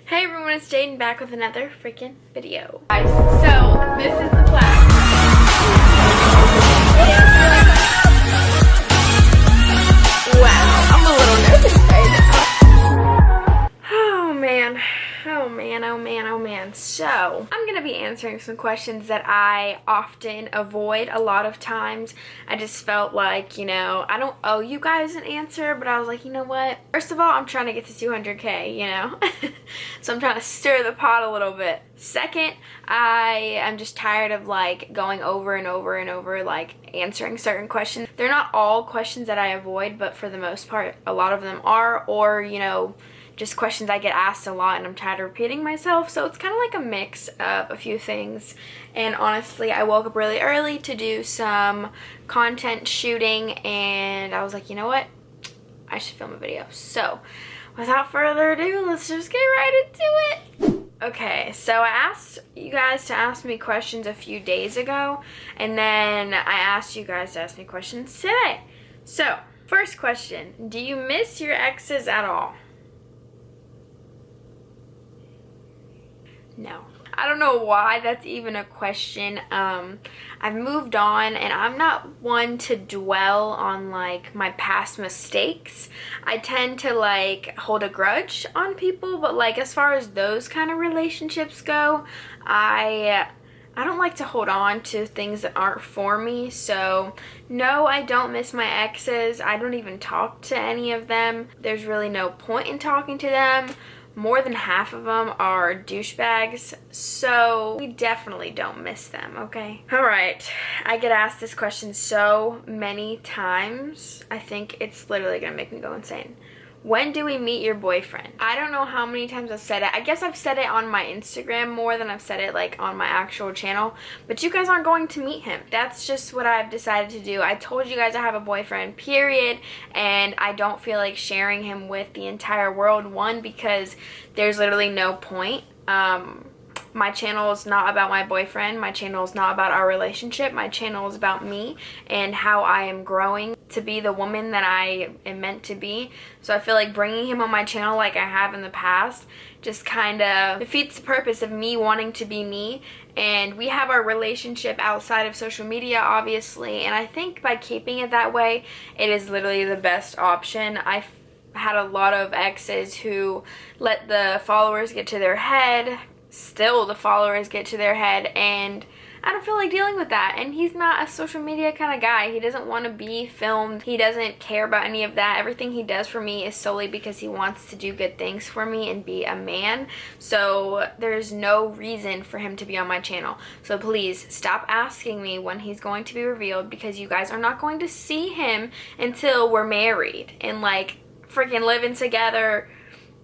Hey everyone, it's Jaiden back with another freaking video. Guys, so this is the plan. Wow, I'm a little nervous right now. Oh man. So, I'm going to be answering some questions that I often avoid a lot of times. I just felt like, I don't owe you guys an answer, but I was like, you know what? First of all, I'm trying to get to 200K, so I'm trying to stir the pot a little bit. Second, I am just tired of going over and over answering certain questions. They're not all questions that I avoid, but for the most part, a lot of them are, or, just questions I get asked a lot and I'm tired of repeating myself. So it's kind of like a mix of a few things. And honestly, I woke up really early to do some content shooting and I was like, you know what? I should film a video. So without further ado, let's just get right into it. Okay, so I asked you guys to ask me questions a few days ago, and then I asked you guys to ask me questions today. So, first question, do you miss your exes at all? No. I don't know why that's even a question. I've moved on and I'm not one to dwell on my past mistakes. I tend to hold a grudge on people, but as far as those kind of relationships go, I don't like to hold on to things that aren't for me. So no, I don't miss my exes. I don't even talk to any of them. There's really no point in talking to them. More than half of them are douchebags, so we definitely don't miss them, okay? Alright, I get asked this question so many times, I think it's literally gonna make me go insane. When do we meet your boyfriend? I don't know how many times I've said it. I guess I've said it on my Instagram more than I've said it on my actual channel. But you guys aren't going to meet him. That's just what I've decided to do. I told you guys I have a boyfriend, period. And I don't feel like sharing him with the entire world. One, because there's literally no point. My channel is not about my boyfriend. My channel is not about our relationship. My channel is about me and how I am growing to be the woman that I am meant to be. So I feel like bringing him on my channel like I have in the past just kind of defeats the purpose of me wanting to be me. And we have our relationship outside of social media, obviously. And I think by keeping it that way, it is literally the best option. I've had a lot of exes who let the followers get to their head. Still the followers get to their head, and I don't feel like dealing with that. And he's not a social media kind of guy. He doesn't want to be filmed. He doesn't care about any of that. Everything he does for me is solely because he wants to do good things for me and be a man. So there's no reason for him to be on my channel. So please stop asking me when he's going to be revealed, because you guys are not going to see him until we're married and freaking living together,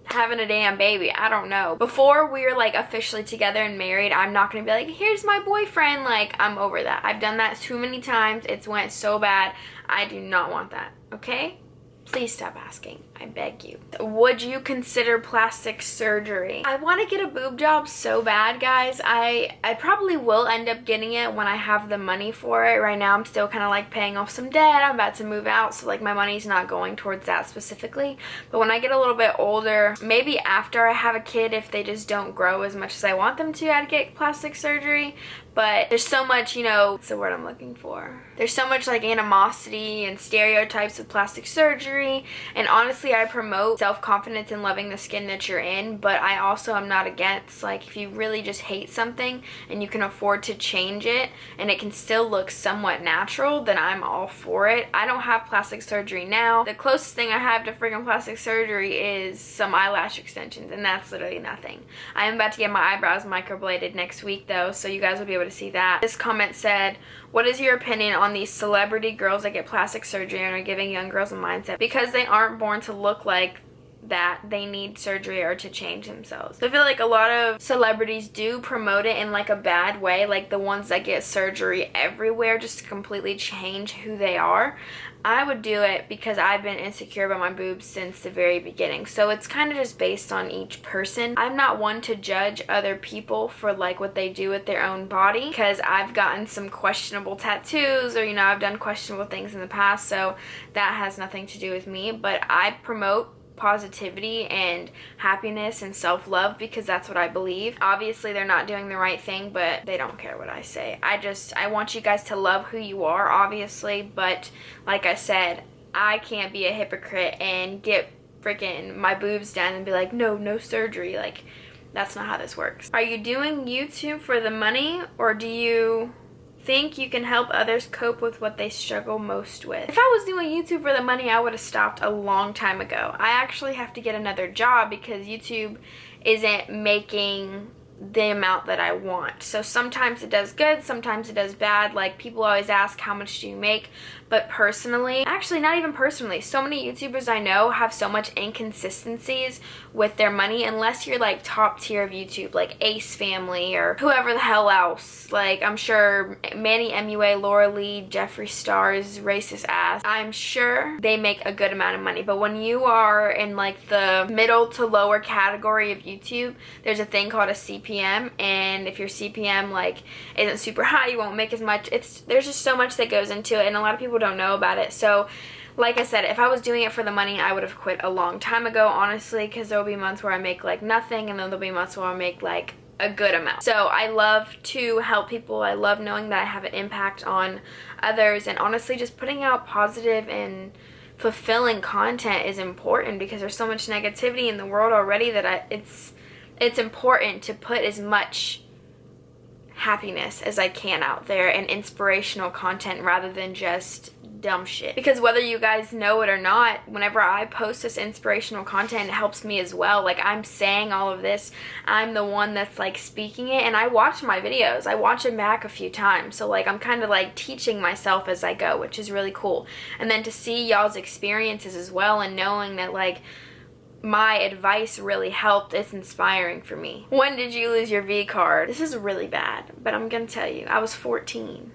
having a damn baby. I don't know. Before we're officially together and married, I'm not gonna be like, here's my boyfriend. I'm over that. I've done that too many times. It's went so bad. I do not want that, okay? Please stop asking. I beg you. Would you consider plastic surgery? I want to get a boob job so bad, guys. I probably will end up getting it when I have the money for it. Right now I'm still kind of paying off some debt. I'm about to move out, so my money's not going towards that specifically. But when I get a little bit older, maybe after I have a kid, if they just don't grow as much as I want them to, I'd get plastic surgery. But there's so much, what's the word I'm looking for? There's so much animosity and stereotypes with plastic surgery. And honestly, I promote self-confidence and loving the skin that you're in, but I also am not against, if you really just hate something and you can afford to change it and it can still look somewhat natural, then I'm all for it. I don't have plastic surgery now. The closest thing I have to freaking plastic surgery is some eyelash extensions, and that's literally nothing. I am about to get my eyebrows microbladed next week though, so you guys will be able to see that. This comment said, what is your opinion on these celebrity girls that get plastic surgery and are giving young girls a mindset because they aren't born to look like that they need surgery or to change themselves? So I feel like a lot of celebrities do promote it in a bad way, the ones that get surgery everywhere just to completely change who they are. I would do it because I've been insecure about my boobs since the very beginning. So it's kind of just based on each person. I'm not one to judge other people for what they do with their own body, because I've gotten some questionable tattoos, or I've done questionable things in the past, so that has nothing to do with me. But I promote positivity and happiness and self-love, because that's what I believe. Obviously they're not doing the right thing, but they don't care what I say. I want you guys to love who you are, obviously, but like I said, I can't be a hypocrite and get freaking my boobs done and be like, no surgery. Like, that's not how this works. Are you doing YouTube for the money, or do you think you can help others cope with what they struggle most with? If I was doing YouTube for the money, I would have stopped a long time ago. I actually have to get another job because YouTube isn't making the amount that I want. So sometimes it does good, sometimes it does bad. Like, people always ask, how much do you make? But personally, actually not even personally, so many YouTubers I know have so much inconsistencies with their money, unless you're like top tier of YouTube, like Ace Family or whoever the hell else. Like, I'm sure Manny MUA, Laura Lee, Jeffree Star's racist ass, I'm sure they make a good amount of money. But when you are in like the middle to lower category of YouTube, there's a thing called a CPM, and if your CPM like isn't super high, you won't make as much. There's just so much that goes into it, and a lot of people don't know about it. So like I said, if I was doing it for the money, I would have quit a long time ago, honestly, because there'll be months where I make like nothing, and then there'll be months where I make like a good amount. So I love to help people. I love knowing that I have an impact on others, and honestly, just putting out positive and fulfilling content is important, because there's so much negativity in the world already that it's important to put as much happiness as I can out there and inspirational content rather than just dumb shit. Because whether you guys know it or not, whenever I post this inspirational content, it helps me as well. Like, I'm saying all of this, I'm the one that's like speaking it, and I watch my videos. I watch them back a few times. So like, I'm kind of like teaching myself as I go, which is really cool. And then to see y'all's experiences as well, and knowing that like my advice really helped, it's inspiring for me. When did you lose your V card? This is really bad, but I'm gonna tell you, I was 14.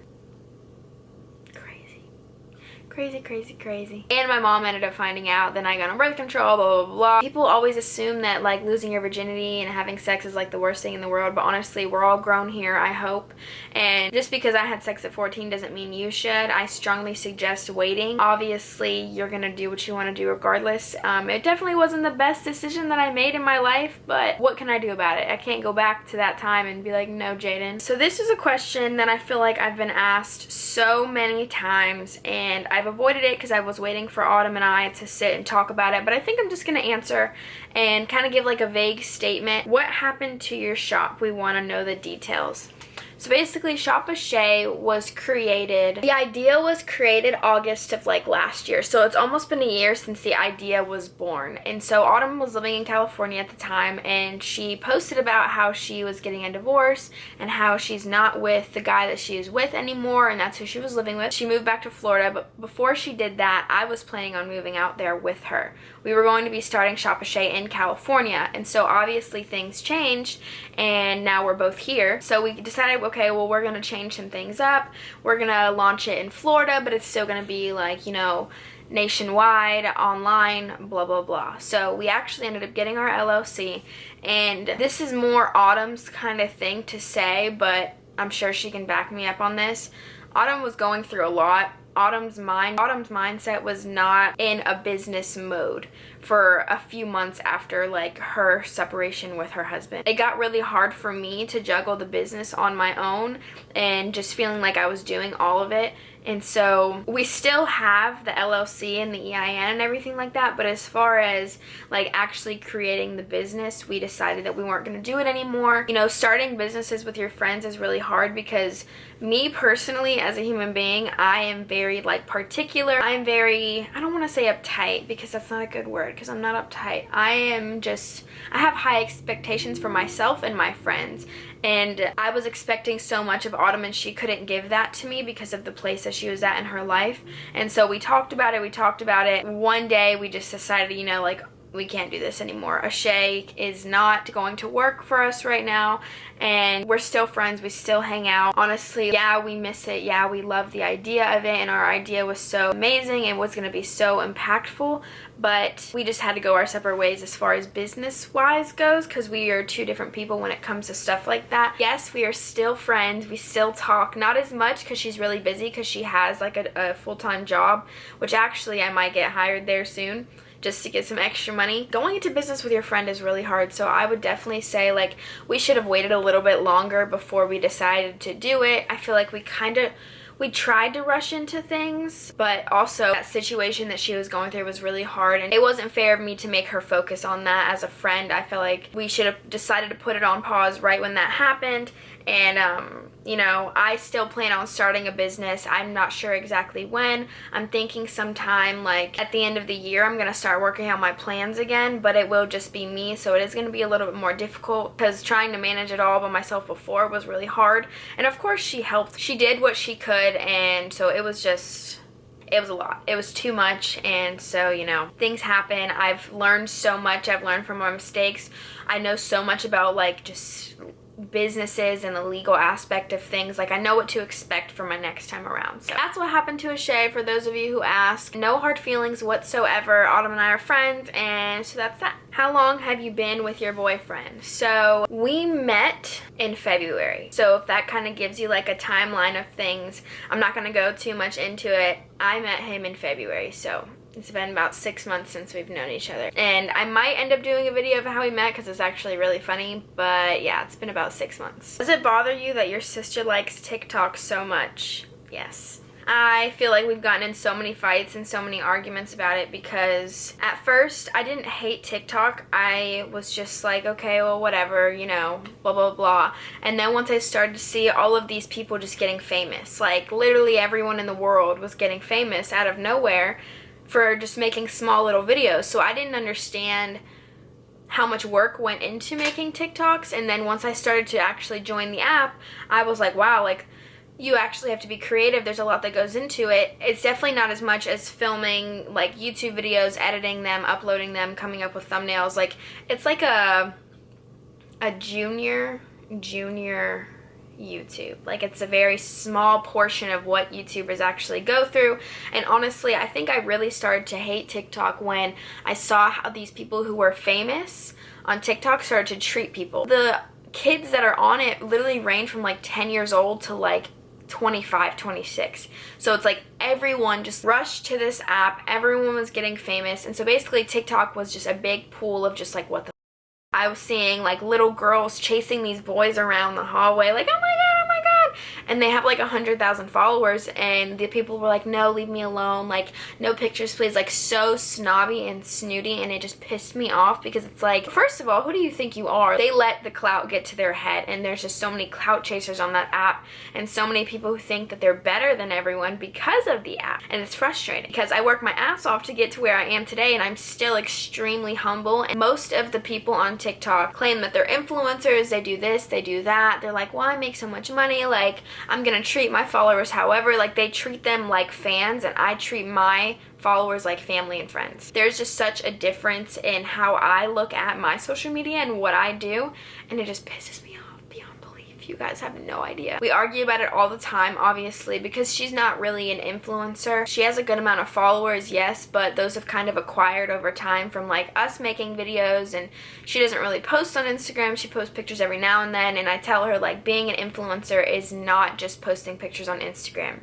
Crazy. And my mom ended up finding out, then I got on birth control, blah, blah, blah. People always assume that like losing your virginity and having sex is like the worst thing in the world, but honestly, we're all grown here, I hope. And just because I had sex at 14 doesn't mean you should. I strongly suggest waiting. Obviously, you're gonna do what you wanna do regardless. It definitely wasn't the best decision that I made in my life, but what can I do about it? I can't go back to that time and be like, no, Jaiden. So this is a question that I feel like I've been asked so many times, and I've avoided it because I was waiting for Autumn and I to sit and talk about it, but I think I'm just going to answer and kind of give like a vague statement. What happened to your shop? We want to know the details. So basically, Shop Ashlea was created, the idea was created August of like last year. So it's almost been a year since the idea was born. And so Autumn was living in California at the time, and she posted about how she was getting a divorce and how she's not with the guy that she is with anymore, and that's who she was living with. She moved back to Florida, but before she did that, I was planning on moving out there with her. We were going to be starting Shop Ashlea in California, and so obviously things changed, and now we're both here. So we decided, okay, well, we're gonna change some things up. We're gonna launch it in Florida, but it's still gonna be like, you know, nationwide, online, blah, blah, blah. So we actually ended up getting our LLC, and this is more Autumn's kind of thing to say, but I'm sure she can back me up on this. Autumn was going through a lot. Autumn's mindset was not in a business mode for a few months after like her separation with her husband. It got really hard for me to juggle the business on my own and just feeling like I was doing all of it. And so we still have the LLC and the EIN and everything like that, but as far as like actually creating the business, we decided that we weren't going to do it anymore. You know, starting businesses with your friends is really hard, because me personally, as a human being, I am very like particular. I'm very, I don't want to say uptight, because that's not a good word, because I'm not uptight. I have high expectations for myself and my friends. And I was expecting so much of Autumn, and she couldn't give that to me because of the place that she was at in her life. And so we talked about it. One day we just decided, you know, like, we can't do this anymore. Ashlea is not going to work for us right now, and we're still friends. We still hang out. Honestly, yeah, we miss it. Yeah, we love the idea of it, and our idea was so amazing and was going to be so impactful, but we just had to go our separate ways as far as business-wise goes, because we are two different people when it comes to stuff like that. Yes, we are still friends. We still talk. Not as much because she's really busy, because she has like a full-time job, which actually I might get hired there soon. just to get some extra money. Going into business with your friend is really hard, so I would definitely say like we should have waited a little bit longer before we decided to do it. I feel like we tried to rush into things, but also that situation that she was going through was really hard, and it wasn't fair of me to make her focus on that as a friend. I feel like we should have decided to put it on pause right when that happened. And you know, I still plan on starting a business. I'm not sure exactly when. I'm thinking sometime like at the end of the year I'm gonna start working on my plans again, but it will just be me, so it is gonna be a little bit more difficult because trying to manage it all by myself before was really hard. And of course she helped. She did what she could, and so it was a lot. It was too much, and so, you know, things happen. I've learned so much. I've learned from my mistakes. I know so much about like just businesses and the legal aspect of things. Like I know what to expect for my next time around. So that's what happened to Ashlea, for those of you who ask. No hard feelings whatsoever. Autumn and I are friends, and so that's that. How long have you been with your boyfriend? So we met in February. So if that kind of gives you like a timeline of things, I'm not going to go too much into it. I met him in February, so it's been about 6 months since we've known each other. And I might end up doing a video of how we met because it's actually really funny, but yeah, it's been about 6 months. Does it bother you that your sister likes TikTok so much? Yes. I feel like we've gotten in so many fights and so many arguments about it because at first I didn't hate TikTok. I was just like, okay, well, whatever, you know, blah, blah, blah. And then once I started to see all of these people just getting famous, like literally everyone in the world was getting famous out of nowhere for just making small little videos. So I didn't understand how much work went into making TikToks. And then once I started to actually join the app, I was like, wow, like you actually have to be creative. There's a lot that goes into it. It's definitely not as much as filming like YouTube videos, editing them, uploading them, coming up with thumbnails. Like it's like a junior YouTube. Like it's a very small portion of what YouTubers actually go through. And honestly, I think I really started to hate TikTok when I saw how these people who were famous on TikTok started to treat people. The kids that are on it literally range from like 10 years old to like 25, 26. So it's like everyone just rushed to this app. Everyone was getting famous. And so basically TikTok was just a big pool of just like what the I was seeing like little girls chasing these boys around the hallway like, oh my god, oh my god, and they have like 100,000 followers, and the people were like, no, leave me alone, like no pictures please, like so snobby and snooty. And it just pissed me off because it's like, first of all, who do you think you are? They let the clout get to their head, and there's just so many clout chasers on that app, and so many people who think that they're better than everyone because of the app. And it's frustrating because I worked my ass off to get to where I am today, and I'm still extremely humble. And most of the people on TikTok claim that they're influencers, they do this, they do that. They're like, well, I make so much money, like I'm gonna treat my followers however. Like they treat them like fans, and I treat my followers like family and friends. There's just such a difference in how I look at my social media and what I do, and it just pisses me off beyond belief. You guys have no idea. We argue about it all the time, obviously, because she's not really an influencer. She has a good amount of followers, yes, but those have kind of acquired over time from like us making videos, and she doesn't really post on Instagram. She posts pictures every now and then, and I tell her like being an influencer is not just posting pictures on Instagram.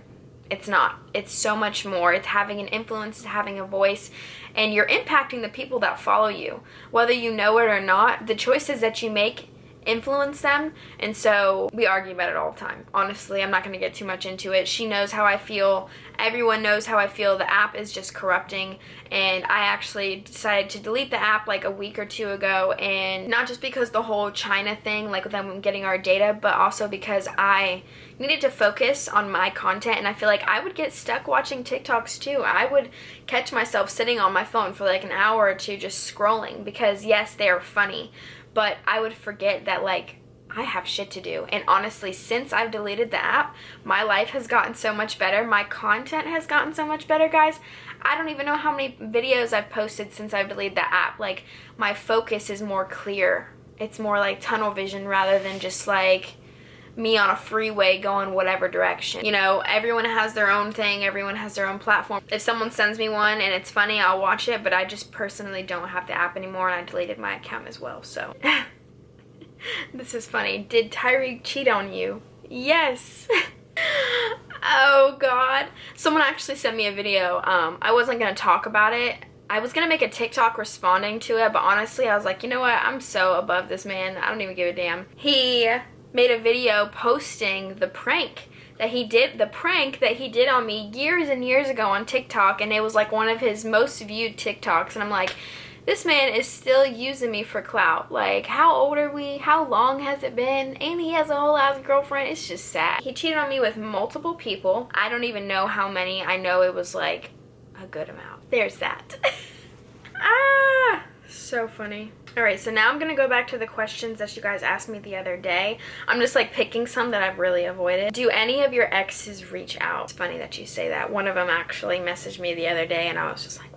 It's not. It's so much more. It's having an influence, it's having a voice, and you're impacting the people that follow you. Whether you know it or not, the choices that you make influence them. And so we argue about it all the time. Honestly, I'm not going to get too much into it. She knows how I feel. Everyone knows how I feel. The app is just corrupting, and I actually decided to delete the app like a week or two ago, and not just because the whole China thing, like them getting our data, but also because I needed to focus on my content. And I feel like I would get stuck watching TikToks too. I would catch myself sitting on my phone for like an hour or two just scrolling, because yes, they are funny, but I would forget that like I have shit to do. And honestly, since I've deleted the app, my life has gotten so much better. My content has gotten so much better, guys. I don't even know how many videos I've posted since I've deleted the app. Like my focus is more clear. It's more like tunnel vision rather than just like me on a freeway going whatever direction. You know, everyone has their own thing, everyone has their own platform. If someone sends me one and it's funny, I'll watch it, but I just personally don't have the app anymore, and I deleted my account as well. So this is funny. Did Tyreek cheat on you? Yes. Oh god. Someone actually sent me a video. I wasn't gonna talk about it. I was gonna make a TikTok responding to it, but honestly I was like, you know what, I'm so above this man, I don't even give a damn. He made a video posting the prank that he did on me years and years ago on TikTok, and it was like one of his most viewed TikToks, and I'm like, this man is still using me for clout. Like, how old are we? How long has it been? And he has a whole ass girlfriend. It's just sad. He cheated on me with multiple people. I don't even know how many. I know it was like a good amount. There's that. Ah, so funny. Alright, so now I'm gonna go back to the questions that you guys asked me the other day. I'm just like picking some that I've really avoided. Do any of your exes reach out? It's funny that you say that. One of them actually messaged me the other day and I was just like,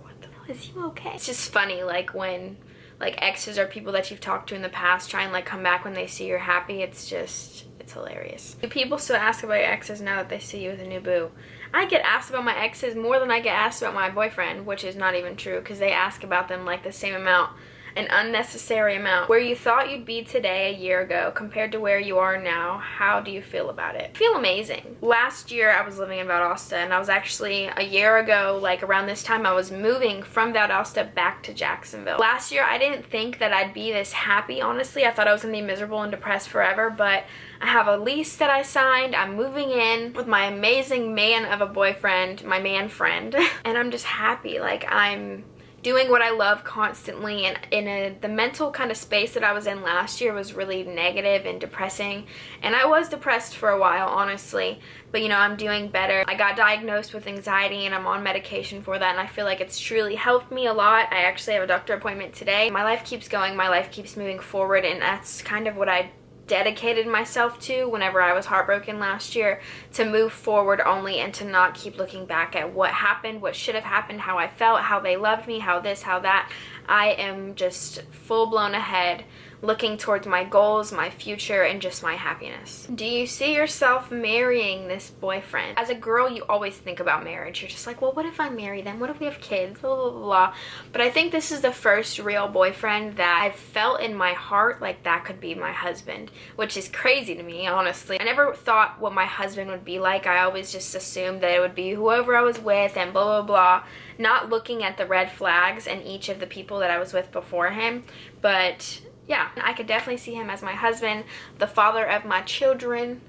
is you okay? It's just funny, like when like exes or people that you've talked to in the past try and like come back when they see you're happy. It's hilarious. Do people still ask about your exes now that they see you with a new boo? I get asked about my exes more than I get asked about my boyfriend, which is not even true because they ask about them like the same amount, an unnecessary amount. Where you thought you'd be today a year ago compared to where you are now, how do you feel about it? I feel amazing. Last year I was living in Valdosta, and I was actually a year ago, like around this time, I was moving from Valdosta back to Jacksonville. Last year I didn't think that I'd be this happy, honestly. I thought I was gonna be miserable and depressed forever, but I have a lease that I signed. I'm moving in with my amazing man of a boyfriend, my man friend, and I'm just happy. Like, I'm doing what I love constantly, and the mental kind of space that I was in last year was really negative and depressing, and I was depressed for a while, honestly, but you know, I'm doing better. I got diagnosed with anxiety and I'm on medication for that, and I feel like it's truly helped me a lot. I actually have a doctor appointment today. My life keeps going, my life keeps moving forward, and that's kind of what I dedicated myself to whenever I was heartbroken last year, to move forward only and to not keep looking back at what happened, what should have happened, how I felt, how they loved me, how this, how that. I am just full blown ahead, looking towards my goals, my future, and just my happiness. Do you see yourself marrying this boyfriend? As a girl, you always think about marriage. You're just like, well, what if I marry them? What if we have kids? Blah, blah, blah, blah. But I think this is the first real boyfriend that I've felt in my heart like that could be my husband, which is crazy to me, honestly. I never thought what my husband would be like. I always just assumed that it would be whoever I was with and blah, blah, blah, not looking at the red flags in each of the people that I was with before him. But yeah, I could definitely see him as my husband, the father of my children,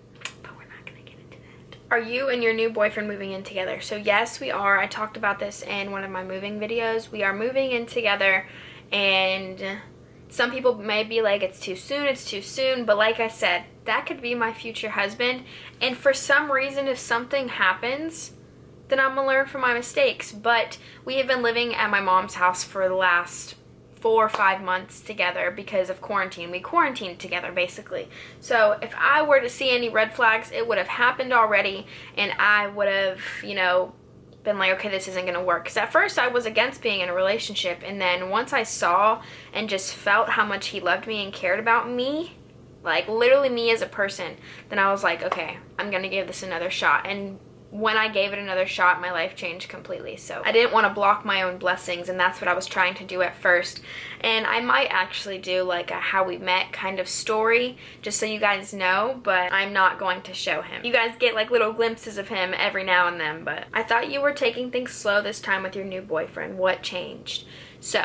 but we're not gonna get into that. Are you and your new boyfriend moving in together? So yes, we are. I talked about this in one of my moving videos. We are moving in together, and some people may be like, it's too soon, but like I said, that could be my future husband, and for some reason, if something happens, then I'm gonna learn from my mistakes. But we have been living at my mom's house for the last 4 or 5 months together because of quarantine. We quarantined together, basically. So if I were to see any red flags, it would have happened already, and I would have, you know, been like, okay, this isn't gonna work. Because at first I was against being in a relationship, and then once I saw and just felt how much he loved me and cared about me, like literally me as a person, then I was like, okay, I'm gonna give this another shot. And when I gave it another shot, my life changed completely. So I didn't want to block my own blessings, and that's what I was trying to do at first. And I might actually do like a how we met kind of story, just so you guys know, but I'm not going to show him. You guys get like little glimpses of him every now and then. But I thought you were taking things slow this time with your new boyfriend. What changed? So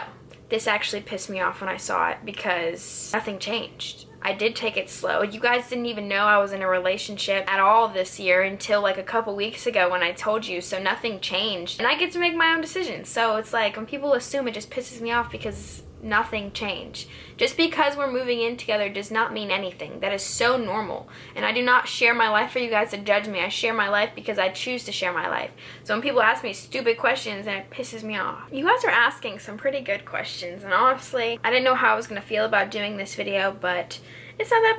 this actually pissed me off when I saw it, because nothing changed. I did take it slow. You guys didn't even know I was in a relationship at all this year until like a couple weeks ago when I told you, so nothing changed. And I get to make my own decisions. So it's like when people assume, it just pisses me off because nothing changed. Just because we're moving in together does not mean anything. That is so normal. And I do not share my life for you guys to judge me. I share my life because I choose to share my life. So when people ask me stupid questions, then it pisses me off. You guys are asking some pretty good questions, and honestly, I didn't know how I was going to feel about doing this video, but it's not that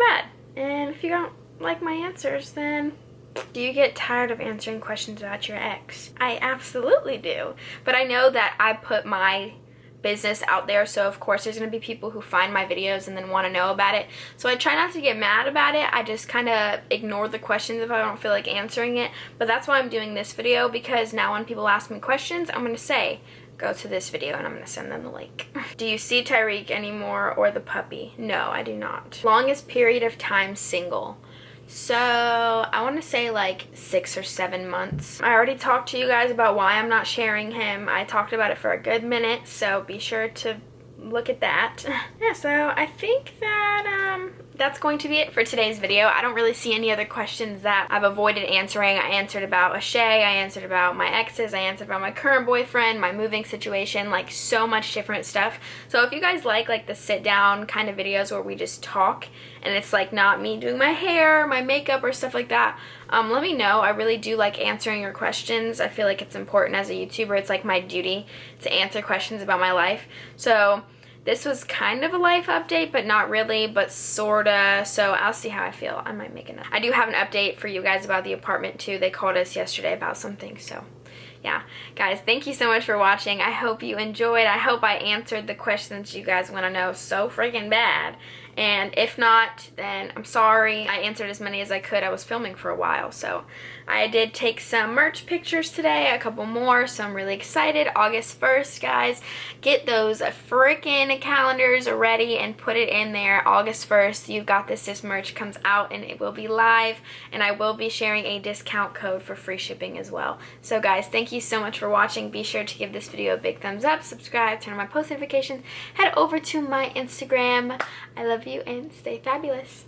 bad. And if you don't like my answers, then do you get tired of answering questions about your ex? I absolutely do. But I know that I put my business out there, so of course there's going to be people who find my videos and then want to know about it. So I try not to get mad about it. I just kind of ignore the questions if I don't feel like answering it. But that's why I'm doing this video, because now when people ask me questions, I'm going to say, go to this video, and I'm going to send them the link. Do you see Tyreek anymore or the puppy? No, I do not. Longest period of time single. So I want to say like 6 or 7 months. I already talked to you guys about why I'm not sharing him. I talked about it for a good minute, so be sure to look at that. Yeah, so I think that that's going to be it for today's video. I don't really see any other questions that I've avoided answering. I answered about Ashlea, I answered about my exes, I answered about my current boyfriend, my moving situation, like so much different stuff. So if you guys like the sit down kind of videos where we just talk and it's like not me doing my hair, my makeup or stuff like that, let me know. I really do like answering your questions. I feel like it's important as a YouTuber. It's like my duty to answer questions about my life. So this was kind of a life update, but not really, but sorta. So I'll see how I feel. I might make I do have an update for you guys about the apartment too. They called us yesterday about something, so yeah. Guys, thank you so much for watching. I hope you enjoyed. I hope I answered the questions you guys want to know so freaking bad. And if not, then I'm sorry. I answered as many as I could. I was filming for a while, so I did take some merch pictures today, a couple more, so I'm really excited. August 1st, guys. Get those freaking calendars ready and put it in there. August 1st, You've Got This merch comes out and it will be live, and I will be sharing a discount code for free shipping as well. So guys, thank you so much for watching. Be sure to give this video a big thumbs up, subscribe, turn on my post notifications, head over to my Instagram. I love you and stay fabulous.